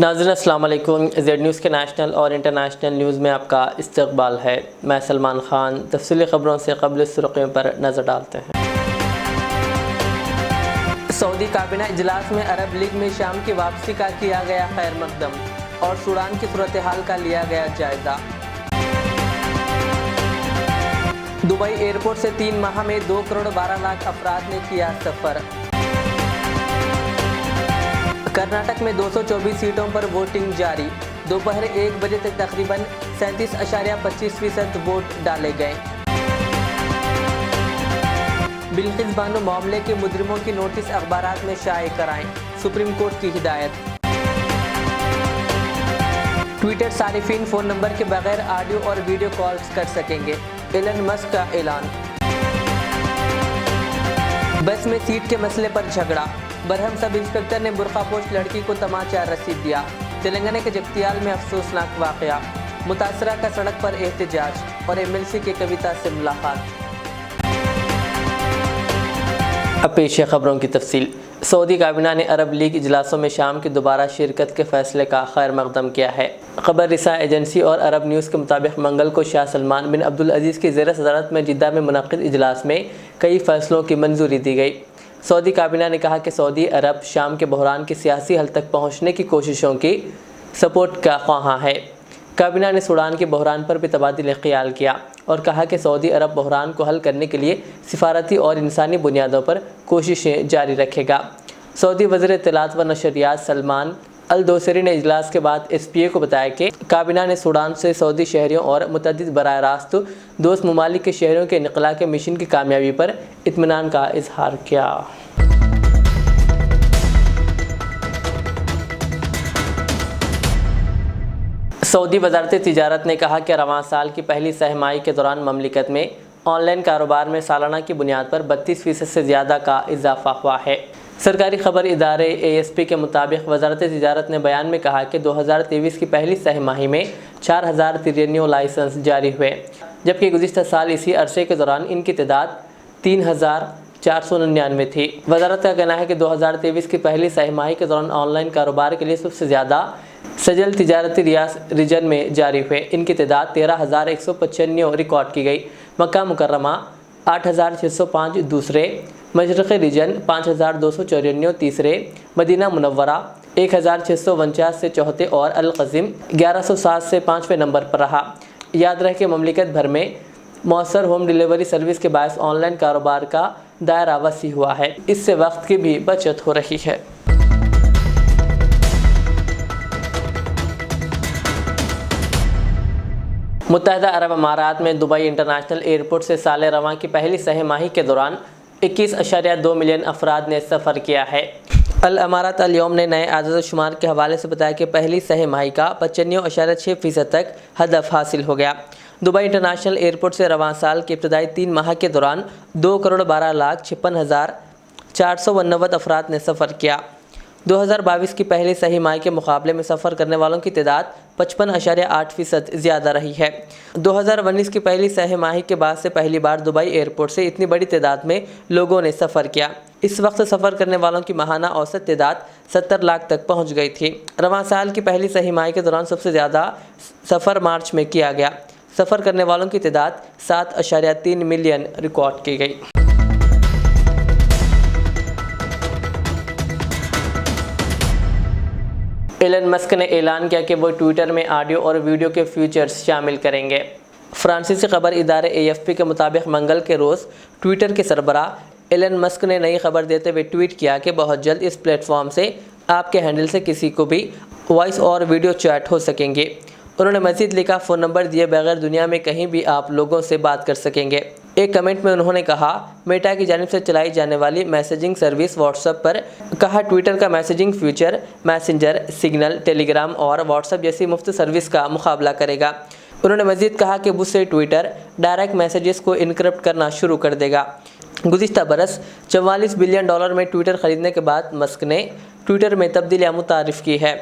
ناظرین السلام علیکم۔ زیڈ نیوز کے نیشنل اور انٹرنیشنل نیوز میں آپ کا استقبال ہے۔ میں سلمان خان تفصیلی خبروں سے قبل سرخیوں پر نظر ڈالتے ہیں۔ سعودی کابینہ اجلاس میں عرب لیگ میں شام کی واپسی کا کیا گیا خیر مقدم اور سوڈان کی صورتحال کا لیا گیا جائزہ۔ دبئی ایئرپورٹ سے 3 ماہ میں 2 کروڑ 12 لاکھ افراد نے کیا سفر۔ کرناٹک میں 224 سیٹوں پر ووٹنگ جاری۔ دوپہر 1 بجے تک تقریباً 37.25% ووٹ ڈالے گئے۔ بلقیس بانو معاملے کے مجرموں کی نوٹس اخبارات میں شائع کرائیں، سپریم کورٹ کی ہدایت۔ ٹویٹر صارفین فون نمبر کے بغیر آڈیو اور ویڈیو کالز کر سکیں گے، ایلن مسک کا اعلان۔ بس میں سیٹ کے مسئلے پر جھگڑا، برہم سب انسپکٹر نے برقع پوش لڑکی کو تمانچہ رسید دیا۔ تلنگانہ کے جگتیال میں افسوسناک واقعہ، متاثرہ کا سڑک پر احتجاج اور MLC کے کویتا سے ملاقات۔ اب پیش ہے خبروں کی تفصیل۔ سعودی کابینہ نے عرب لیگ اجلاسوں میں شام کی دوبارہ شرکت کے فیصلے کا خیر مقدم کیا ہے۔ خبر رساں ایجنسی اور عرب نیوز کے مطابق منگل کو شاہ سلمان بن عبدالعزیز کی زیر صدارت میں جدہ میں منعقد اجلاس میں کئی فیصلوں کی منظوری دی گئی۔ سعودی کابینہ نے کہا کہ سعودی عرب شام کے بحران کی سیاسی حل تک پہنچنے کی کوششوں کی سپورٹ کا خواہاں ہے۔ کابینہ نے سوڈان کے بحران پر بھی تبادلہ خیال کیا اور کہا کہ سعودی عرب بحران کو حل کرنے کے لیے سفارتی اور انسانی بنیادوں پر کوششیں جاری رکھے گا۔ سعودی وزیر اطلاعات و نشریات سلمان الدوسری نے اجلاس کے بعد SPA کو بتایا کہ کابینہ نے سوڈان سے سعودی شہریوں اور متعدد براہ راست دوست ممالک کے شہریوں کے انخلاء کے مشن کی کامیابی پر اطمینان کا اظہار کیا۔ سعودی وزارت تجارت نے کہا کہ رواں سال کی پہلی سہ ماہی کے دوران مملکت میں آن لائن کاروبار میں سالانہ کی بنیاد پر 32% سے زیادہ کا اضافہ ہوا ہے۔ سرکاری خبر ادارے ASP کے مطابق وزارت تجارت نے بیان میں کہا کہ 2023 کی پہلی سہ ماہی میں 4093 لائسنس جاری ہوئے، جبکہ گزشتہ سال اسی عرصے کے دوران ان کی تعداد 3499 تھی۔ وزارت کا کہنا ہے کہ 2023 کی پہلی سہ ماہی کے دوران آن لائن کاروبار کے لیے سب سے زیادہ سجل تجارتی ریجن میں جاری ہوئے، ان کی تعداد 13195 ریکارڈ کی گئی۔ مکہ مکرمہ 8605 دوسرے، مشرقی ریجن 5294 تیسرے، مدینہ منورہ 1649 سے چوتھے اور القصیم 1107 سے 5ویں نمبر پر رہا۔ یاد رہے کہ مملکت بھر میں مؤثر ہوم ڈیلیوری سروس کے باعث آن لائن کاروبار کا دائرہ وسیع ہوا ہے، اس سے وقت کی بھی بچت ہو رہی ہے۔ متحدہ عرب امارات میں دبئی انٹرنیشنل ایئرپورٹ سے سال رواں کی پہلی سہ ماہی کے دوران 21.2 ملین افراد نے سفر کیا ہے۔ الامارات اليوم نے نئے اعداد و شمار کے حوالے سے بتایا کہ پہلی سہ ماہی کا 95.6% تک ہدف حاصل ہو گیا۔ دبئی انٹرنیشنل ایئرپورٹ سے رواں سال کے ابتدائی 3 ماہ کے دوران 2 کروڑ 12 لاکھ 56,489 افراد نے سفر کیا۔ 2022 کی پہلی سہ ماہی کے مقابلے میں سفر کرنے والوں کی تعداد 55.8% زیادہ رہی ہے۔ 2019 کی پہلی سہ ماہی کے بعد سے پہلی بار دبئی ایئرپورٹ سے اتنی بڑی تعداد میں لوگوں نے سفر کیا۔ اس وقت سفر کرنے والوں کی ماہانہ اوسط تعداد 70 لاکھ تک پہنچ گئی تھی۔ رواں سال کی پہلی سہ ماہی کے دوران سب سے زیادہ سفر مارچ میں کیا گیا۔ سفر کرنے والوں کی تعداد 7.3 ملین ریکارڈ کی گئی۔ ایلن مسک نے اعلان کیا کہ وہ ٹویٹر میں آڈیو اور ویڈیو کے فیچرز شامل کریں گے۔ فرانسیسی خبر ادارے AFP کے مطابق منگل کے روز ٹویٹر کے سربراہ ایلن مسک نے نئی خبر دیتے ہوئے ٹویٹ کیا کہ بہت جلد اس پلیٹ فارم سے آپ کے ہینڈل سے کسی کو بھی وائس اور ویڈیو چیٹ ہو سکیں گے۔ انہوں نے مزید لکھا، فون نمبر دیے بغیر دنیا میں کہیں بھی آپ لوگوں سے بات کر سکیں گے۔ ایک کمنٹ میں انہوں نے کہا، میٹا کی جانب سے چلائی جانے والی میسیجنگ سروس واٹس ایپ پر کہا ٹویٹر کا میسیجنگ فیچر میسنجر، سگنل، ٹیلی گرام اور واٹس ایپ جیسی مفت سروس کا مقابلہ کرے گا۔ انہوں نے مزید کہا کہ بس سے ٹویٹر ڈائریکٹ میسیجز کو انکرپٹ کرنا شروع کر دے گا۔ گزشتہ برس $44 بلین میں ٹویٹر خریدنے کے بعد مسک نے ٹویٹر میں تبدیلیاں متعارف کی ہے۔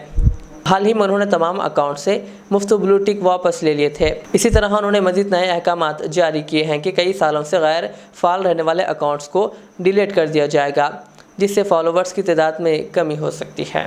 حال ہی میں انہوں نے تمام اکاؤنٹ سے مفت بلو ٹک واپس لے لیے تھے۔ اسی طرح انہوں نے مزید نئے احکامات جاری کیے ہیں کہ کئی سالوں سے غیر فعال رہنے والے اکاؤنٹس کو ڈیلیٹ کر دیا جائے گا، جس سے فالوورز کی تعداد میں کمی ہو سکتی ہے۔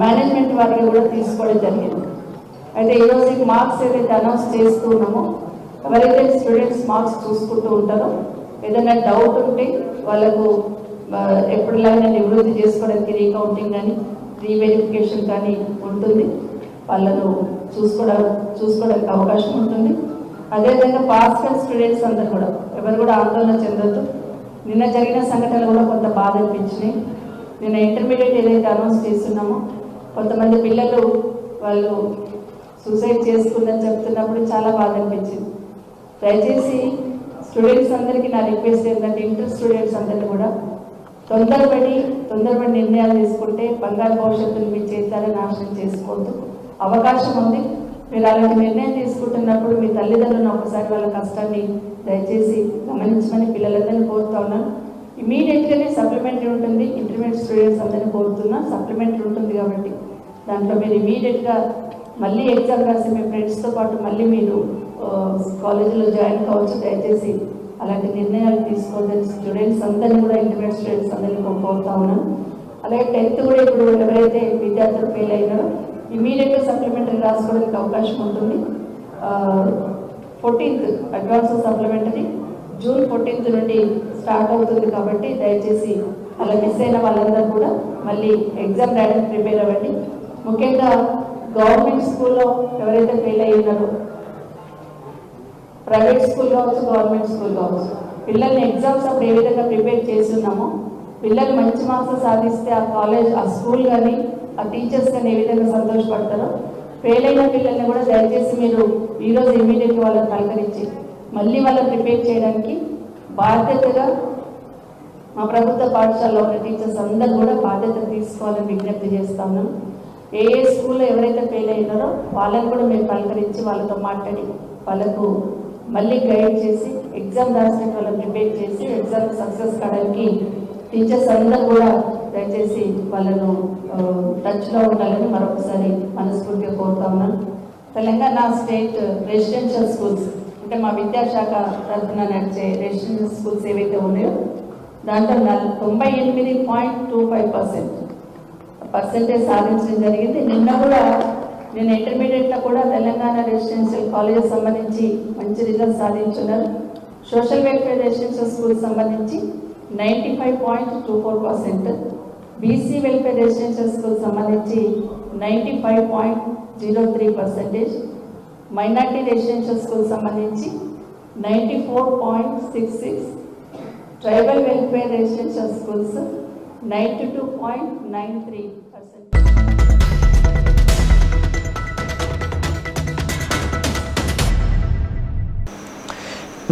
మేనేజ్మెంట్ వారికి కూడా తీసుకోవడం జరిగింది. అయితే ఈరోజు ఈ మార్క్స్ ఏదైతే అనౌన్స్ చేస్తూ ఉన్నామో ఎవరైతే స్టూడెంట్స్ మార్క్స్ చూసుకుంటూ ఉంటారో ఏదైనా డౌట్ ఉంటే వాళ్ళకు ఎప్పుడులాగా నివృత్తి చేసుకోవడానికి రీకౌంటింగ్ కానీ రీవెరిఫికేషన్ కానీ ఉంటుంది. వాళ్ళను చూసుకోవడానికి అవకాశం ఉంటుంది. అదేవిధంగా పాస్ అయిన స్టూడెంట్స్ అందరూ కూడా ఎవరు కూడా ఆందోళన చెందొద్దు. నిన్న జరిగిన సంఘటనలు కూడా కొంత బాధ అనిపించినాయి. నిన్న ఇంటర్మీడియట్ ఏదైతే అనౌన్స్ చేస్తున్నామో కొంతమంది పిల్లలు వాళ్ళు సూసైడ్ చేసుకుందని చెప్తున్నప్పుడు చాలా బాధ అనిపించింది. దయచేసి స్టూడెంట్స్ అందరికీ నా రిక్వెస్ట్ ఏంటంటే ఇంటర్ స్టూడెంట్స్ అందరినీ కూడా తొందరపడి నిర్ణయాలు తీసుకుంటే బంగారు భవిష్యత్తును మీ చేతులారా నాశనం చేసుకోవద్దు. అవకాశం ఉంది. మీరు అలాంటి నిర్ణయం తీసుకుంటున్నప్పుడు మీ తల్లిదండ్రులను ఒకసారి వాళ్ళ కష్టాన్ని దయచేసి గమనించమని పిల్లలందరినీ కోరుతా ఉన్నాను. ఇమీడియట్గానే సప్లిమెంటరీ ఉంటుంది. ఇంటర్మీడియట్ స్టూడెంట్స్ అందరినీ కోరుతున్నా, సప్లిమెంటరీ ఉంటుంది కాబట్టి దాంట్లో మీరు ఇమీడియట్గా మళ్ళీ ఎగ్జామ్ రాసి మీ ఫ్రెండ్స్తో పాటు మళ్ళీ మీరు కాలేజీలో జాయిన్ కావచ్చు. దయచేసి అలాంటి నిర్ణయాలు తీసుకోవద్దని స్టూడెంట్స్ అందరినీ కూడా, ఇంటర్మీడియట్ స్టూడెంట్స్ అందరినీ కోరుతా ఉన్నాను. అలాగే 10th కూడా ఇప్పుడు ఎవరైతే విద్యార్థులు ఫెయిల్ అయినారో ఇమీడియట్గా సప్లిమెంటరీ రాసుకోవడానికి అవకాశం ఉంటుంది. 14th advance supplementary June 14th నుండి స్టార్ట్ అవుతుంది కాబట్టి దయచేసి అలా మిస్ అయిన వాళ్ళందరూ కూడా మళ్ళీ ఎగ్జామ్ రాయడానికి ప్రిపేర్ అవ్వండి. ముఖ్యంగా గవర్నమెంట్ స్కూల్లో ఎవరైతే ఫెయిల్ అయ్యి ఉన్నారో, ప్రైవేట్ స్కూల్ కావచ్చు, గవర్నమెంట్ స్కూల్ కావచ్చు, పిల్లల్ని ఎగ్జామ్స్ అప్పుడు ఏ విధంగా ప్రిపేర్ చేస్తున్నామో పిల్లలు మంచి మార్క్స్ సాధిస్తే ఆ కాలేజ్, ఆ స్కూల్ కానీ ఆ టీచర్స్ కానీ ఏ విధంగా సంతోషపడతారో, ఫెయిల్ అయిన పిల్లల్ని కూడా దయచేసి మీరు ఈరోజు ఇమీడియట్గా వాళ్ళని పలకరించి మళ్ళీ వాళ్ళని ప్రిపేర్ చేయడానికి బాధ్యతగా మా ప్రభుత్వ పాఠశాలలో ఉన్న టీచర్స్ అందరూ కూడా బాధ్యత తీసుకోవాలని విజ్ఞప్తి చేస్తాను. ఏ స్కూల్లో ఎవరైతే ఫెయిల్ అయినారో వాళ్ళని కూడా మీరు పలకరించి వాళ్ళతో మాట్లాడి వాళ్ళకు మళ్ళీ గైడ్ చేసి ఎగ్జామ్ రాసినట్టు వాళ్ళని ప్రిపేర్ చేసి ఎగ్జామ్ సక్సెస్ కావడానికి టీచర్స్ అందరూ కూడా దయచేసి వాళ్ళను టచ్లో ఉండాలని మరొకసారి మనస్ఫూర్తిగా కోరుతా ఉన్నాను. తెలంగాణ స్టేట్ రెసిడెన్షియల్ స్కూల్స్ అంటే మా విద్యాశాఖ తరఫున నడిచే రెసిడెన్షియల్ స్కూల్స్ ఏవైతే ఉన్నాయో దాంట్లో 98.25% సాధించడం జరిగింది. నిన్న ఇంటర్మీడియట్లో కూడా తెలంగాణ రెసిడెన్షియల్ కాలేజెస్ సంబంధించి మంచి రిజల్ట్ సాధించున్నారు. సోషల్ వెల్ఫేర్ రెసిడెన్షియల్ స్కూల్ సంబంధించి 95.24%, బీసీ వెల్ఫేర్ రెసిడెన్షియల్ స్కూల్ సంబంధించి 95.03%, మైనార్టీ రెసిడెన్షియల్ స్కూల్ సంబంధించి 94.66%, ట్రైబల్ వెల్ఫేర్ రెసిడెన్షియల్ స్కూల్స్ 92.93%.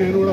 నేను కూడా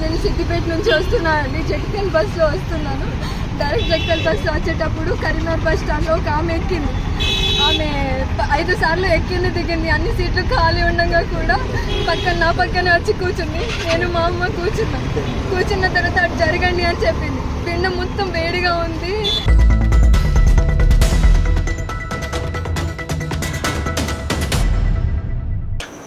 నేను సిద్దిపేట నుంచి వస్తున్నానండి, జగిత్యాల బస్సులో వస్తున్నాను. డైరెక్ట్ జగిత్యాల బస్సులో వచ్చేటప్పుడు కరీంనగర్ బస్ స్టాండ్లో ఒక ఆమె ఎక్కింది. ఆమె 5 సార్లు ఎక్కింది దిగింది. అన్ని సీట్లు ఖాళీ ఉండగా కూడా నా పక్కనే వచ్చి కూర్చుంది. నేను మా అమ్మ కూర్చున్న తర్వాత అటు జరగండి అని చెప్పింది. పిండం మొత్తం వేడిగా ఉంది.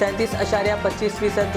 37.25%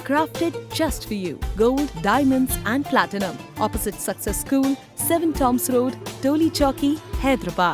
crafted just for you. Gold, diamonds and platinum. Opposite Success School, 7 Toms Road, Toli Chowki, Hyderabad.